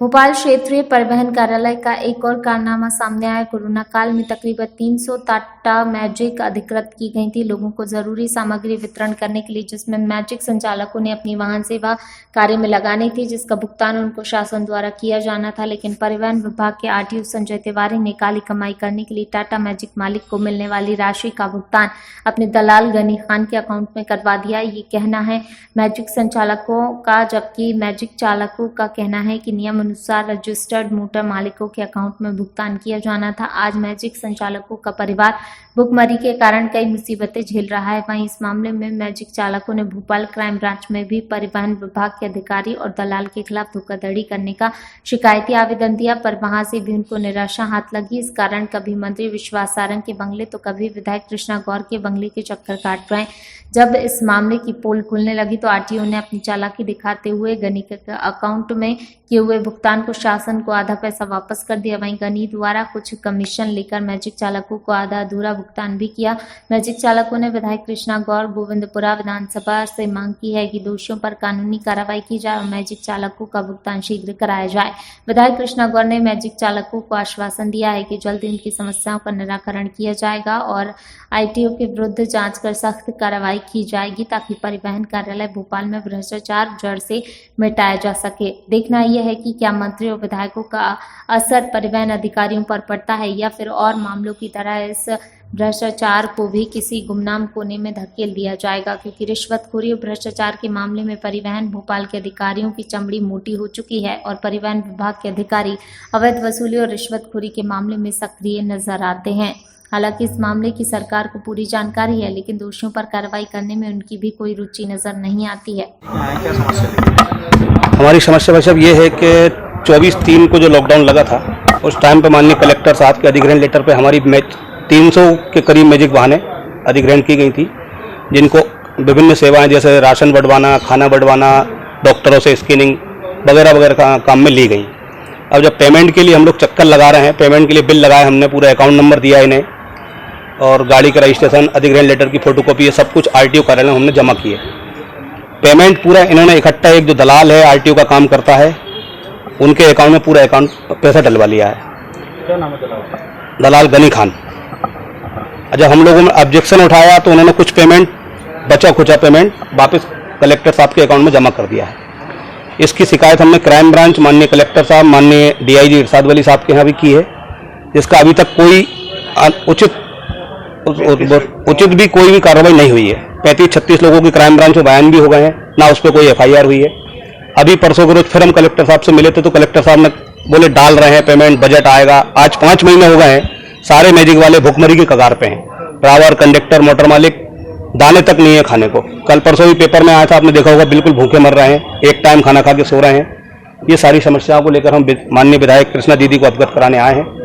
भोपाल क्षेत्रीय परिवहन कार्यालय का एक और कारनामा सामने आया। कोरोना काल में तकरीबन 300 टाटा मैजिक अधिकृत की गई थी लोगों को जरूरी सामग्री वितरण करने के लिए, जिसमें मैजिक संचालकों ने अपनी वाहन सेवा कार्य में लगानी थी, जिसका भुगतान उनको शासन द्वारा किया जाना था। लेकिन परिवहन विभाग के आरटीओ संजय तिवारी ने काली कमाई करने के लिए टाटा मैजिक मालिक को मिलने वाली राशि का भुगतान अपने दलाल गनी खान के अकाउंट में करवा दिया। ये कहना है मैजिक संचालकों का, जबकि मैजिक चालकों का कहना है कि नियम अनुसार रजिस्टर्ड मोटर मालिकों के अकाउंट में भुगतान किया जाना था। आज मैजिक संचालकों का परिवार भुखमरी के कारण कई मुसीबतें झेल रहा है। वहीं इस मामले में मैजिक चालकों ने भोपाल क्राइम ब्रांच में भी परिवहन विभाग के अधिकारी और दलाल के खिलाफ धोखाधड़ी करने का शिकायती आवेदन दिया, पर वहां से भी उनको निराशा हाथ लगी। इस कारण कभी मंत्री विश्वास सारंग के बंगले तो कभी विधायक कृष्णा गौर के बंगले के चक्कर काट रहे। जब इस मामले की पोल खुलने लगी तो आरटीओ ने अपनी चालाकी दिखाते हुए गनी के अकाउंट में किए हुए भुगतान को शासन को आधा पैसा वापस कर दिया। वहीं गनी द्वारा कुछ कमीशन लेकर मैजिक चालकों को आधा अधूरा भुगतान भी किया। मैजिक चालकों ने विधायक कृष्णा गौर गोविंदपुरा विधानसभा से मांग की है कि दोषियों पर कानूनी कार्रवाई की जाए और मैजिक चालकों का भुगतान शीघ्र कराया जाए। विधायक कृष्णा गौर ने मैजिक चालकों को आश्वासन दिया है कि जल्द उनकी समस्याओं का निराकरण किया जाएगा और आरटीओ के विरुद्ध जांच कर सख्त कार्रवाई की जाएगी, ताकि परिवहन कार्यालय भोपाल में भ्रष्टाचार जड़ से मिटाया जा सके। देखना यह है कि क्या मंत्री और विधायकों का असर परिवहन अधिकारियों पर पड़ता है या फिर और मामलों की तरह इस भ्रष्टाचार को भी किसी गुमनाम कोने में धकेल दिया जाएगा, क्योंकि रिश्वतखोरी और भ्रष्टाचार के मामले में परिवहन भोपाल के अधिकारियों की चमड़ी मोटी हो चुकी है और परिवहन विभाग के अधिकारी अवैध वसूली और रिश्वतखोरी के मामले में सक्रिय नजर आते हैं। हालांकि इस मामले की सरकार को पूरी जानकारी है, लेकिन दोषियों पर कार्रवाई करने में उनकी भी कोई रुचि नजर नहीं आती है। हमारी समस्या वैसे ये है कि 24/3 को जो लॉकडाउन लगा था उस टाइम पे माननीय कलेक्टर साहब के अधिग्रहण लेटर पे हमारी 300 के करीब मैजिक वाहनें अधिग्रहण की गई थी, जिनको विभिन्न सेवाएं जैसे राशन बंटवाना, खाना बंटवाना, डॉक्टरों से स्कैनिंग वगैरह वगैरह का काम में ली गई। अब जब पेमेंट के लिए हम लोग चक्कर लगा रहे हैं, पेमेंट के लिए बिल लगाए, हमने पूरा अकाउंट नंबर दिया इन्हें और गाड़ी का रजिस्ट्रेशन, अधिग्रहण लेटर की फोटोकॉपी, ये सब कुछ आरटीओ कार्यालय में हमने जमा किए। पेमेंट पूरा इन्होंने इकट्ठा, एक जो दलाल है आरटीओ का काम करता है, उनके अकाउंट में पूरा अकाउंट पैसा डलवा लिया है। क्या नाम है दलाल गनी खान। जब हम लोगों ने ऑब्जेक्शन उठाया तो उन्होंने कुछ पेमेंट, बचा खुचा पेमेंट वापस कलेक्टर साहब के अकाउंट में जमा कर दिया है। इसकी शिकायत हमने क्राइम ब्रांच माननीय कलेक्टर साहब, माननीय डीआईजी इरशाद वली साहब के यहाँ भी की है, जिसका अभी तक कोई उचित भी कोई भी कार्रवाई नहीं हुई है। 35-36 लोगों की क्राइम ब्रांच में बयान भी हो गए हैं, ना उस पर कोई एफआईआर हुई है। अभी परसों के रोज फिर हम कलेक्टर साहब से मिले थे तो कलेक्टर साहब ने बोले डाल रहे हैं पेमेंट, बजट आएगा। आज 5 महीने हो गए हैं, सारे मैजिक वाले भुखमरी की कगार पे हैं। ड्राइवर, कंडक्टर, मोटर मालिक दाने तक नहीं है खाने को। कल परसों भी पेपर में आया था, आपने देखा होगा, बिल्कुल भूखे मर रहे हैं, एक टाइम खाना खा के सो रहे हैं। ये सारी समस्याओं को लेकर हम माननीय विधायक कृष्णा दीदी को अवगत कराने आए हैं।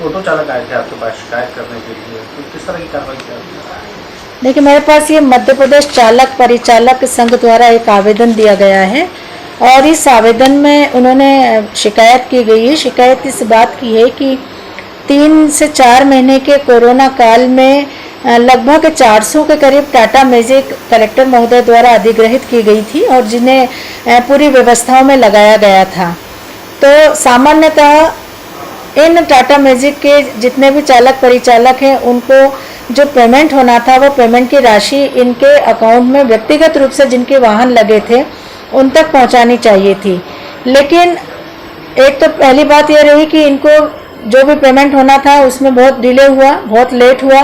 ऑटो चालक आए थे आपके पास शिकायत करने के लिए, तो किस तरह की कार्रवाई की? देखिए, मेरे पास ये मध्य प्रदेश चालक परिचालक संघ द्वारा एक आवेदन दिया गया है और इस आवेदन में उन्होंने शिकायत की गई है। शिकायत इस बात की है कि 3 से 4 महीने के कोरोना काल में लगभग 400 के करीब टाटा मैजिक कलेक्टर महोदय द्वारा अधिग्रहित की गई थी और जिन्हें पूरी व्यवस्थाओं में लगाया गया था। तो सामान्यतः इन टाटा मैजिक के जितने भी चालक परिचालक हैं, उनको जो पेमेंट होना था वो पेमेंट की राशि इनके अकाउंट में व्यक्तिगत रूप से जिनके वाहन लगे थे उन तक पहुंचानी चाहिए थी। लेकिन एक तो पहली बात यह रही कि इनको जो भी पेमेंट होना था उसमें बहुत डिले हुआ, बहुत लेट हुआ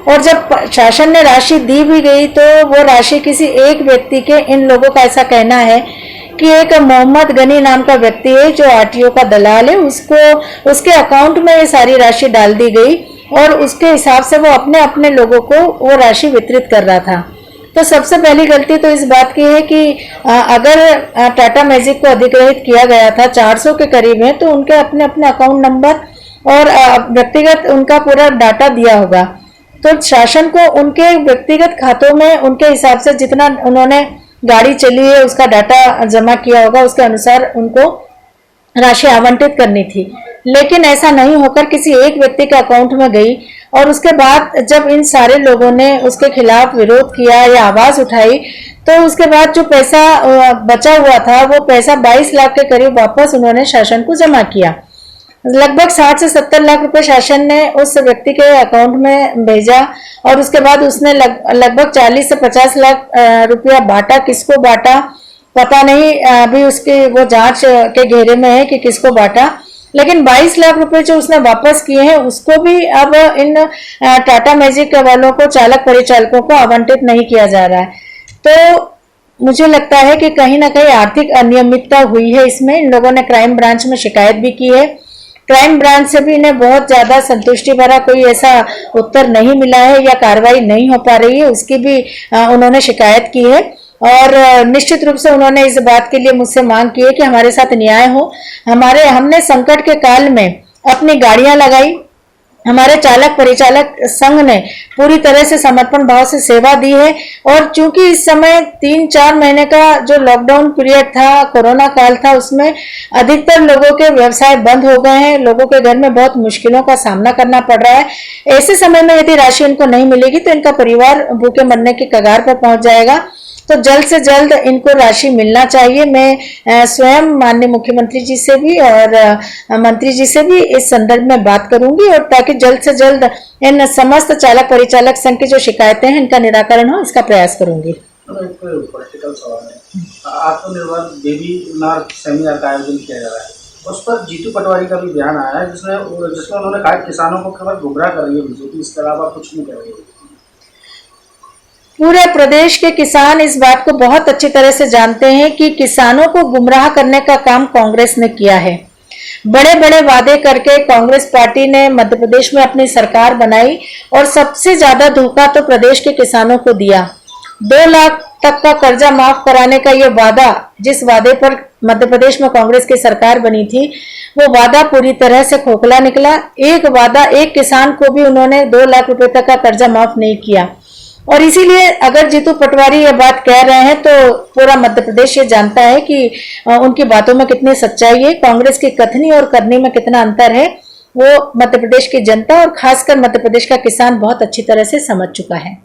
और जब शासन ने राशि दी भी गई तो वो राशि किसी एक व्यक्ति के, इन लोगों का ऐसा कहना है कि एक मोहम्मद गनी नाम का व्यक्ति है जो आरटीओ का दलाल है, उसके अकाउंट में ये सारी राशि डाल दी गई और उसके हिसाब से वो अपने अपने लोगों को वो राशि वितरित कर रहा था। तो सबसे पहली गलती तो इस बात की है कि अगर टाटा मैजिक को अधिग्रहित किया गया था, 400 के करीब है, तो उनके अपने अपने अकाउंट नंबर और व्यक्तिगत उनका पूरा डाटा दिया होगा। तो शासन को उनके व्यक्तिगत खातों में उनके हिसाब से जितना उन्होंने गाड़ी चली है उसका डाटा जमा किया होगा, उसके अनुसार उनको राशि आवंटित करनी थी। लेकिन ऐसा नहीं होकर किसी एक व्यक्ति के अकाउंट में गई और उसके बाद जब इन सारे लोगों ने उसके खिलाफ विरोध किया या आवाज उठाई तो उसके बाद जो पैसा बचा हुआ था वो पैसा 22 लाख के करीब वापस उन्होंने शासन को जमा किया। लगभग 60 से 70 लाख रुपए शासन ने उस व्यक्ति के अकाउंट में भेजा और उसके बाद उसने लगभग 40 से 50 लाख रुपया बांटा। किसको बांटा पता नहीं, अभी उसकी वो जांच के घेरे में है कि किसको बांटा, लेकिन 22 लाख रुपए जो उसने वापस किए हैं उसको भी अब इन टाटा मैजिक वालों को, चालक परिचालकों को आवंटित नहीं किया जा रहा है। तो मुझे लगता है कि कहीं ना कहीं आर्थिक अनियमितता हुई है इसमें। इन लोगों ने क्राइम ब्रांच में शिकायत भी की है। क्राइम ब्रांच से भी इन्हें बहुत ज्यादा संतुष्टि भरा कोई ऐसा उत्तर नहीं मिला है या कार्रवाई नहीं हो पा रही है, उसकी भी उन्होंने शिकायत की है। और निश्चित रूप से उन्होंने इस बात के लिए मुझसे मांग की है कि हमारे साथ न्याय हो। हमने संकट के काल में अपनी गाड़ियां लगाई, हमारे चालक परिचालक संघ ने पूरी तरह से समर्पण भाव से सेवा दी है। और चूंकि इस समय 3-4 महीने का जो लॉकडाउन पीरियड था, कोरोना काल था, उसमें अधिकतर लोगों के व्यवसाय बंद हो गए हैं, लोगों के घर में बहुत मुश्किलों का सामना करना पड़ रहा है। ऐसे समय में यदि राशि इनको नहीं मिलेगी तो इनका परिवार भूखे मरने की कगार पर पहुंच जाएगा। तो जल्द से जल्द इनको राशि मिलना चाहिए। मैं स्वयं माननीय मुख्यमंत्री जी से भी और मंत्री जी से भी इस संदर्भ में बात करूंगी, और ताकि जल्द से जल्द इन समस्त चालक परिचालक संघ की जो शिकायतें हैं इनका निराकरण हो, इसका प्रयास करूंगी। एक पॉलिटिकल सवाल है, आत्मनिर्भर बेबी नार सेमिनार का आयोजन किया जा रहा है, उस पर जीतू पटवारी का भी बयान आया है जिसमें उन्होंने कहा किसानों को केवल गुमराह कर रही है बीजेपी, इसके अलावा कुछ नहीं कर रही है। पूरे प्रदेश के किसान इस बात को बहुत अच्छी तरह से जानते हैं कि किसानों को गुमराह करने का काम कांग्रेस ने किया है। बड़े बड़े वादे करके कांग्रेस पार्टी ने मध्य प्रदेश में अपनी सरकार बनाई और सबसे ज्यादा धोखा तो प्रदेश के किसानों को दिया। 2 लाख तक का कर्जा माफ कराने का ये वादा, जिस वादे पर मध्य प्रदेश में कांग्रेस की सरकार बनी थी, वो वादा पूरी तरह से खोखला निकला। एक किसान को भी उन्होंने 2 लाख रुपए तक का कर्जा माफ नहीं किया। और इसीलिए अगर जीतू पटवारी ये बात कह रहे हैं तो पूरा मध्य प्रदेश ये जानता है कि उनकी बातों में कितनी सच्चाई है, कांग्रेस की कथनी और करनी में कितना अंतर है, वो मध्य प्रदेश की जनता और खासकर मध्य प्रदेश का किसान बहुत अच्छी तरह से समझ चुका है।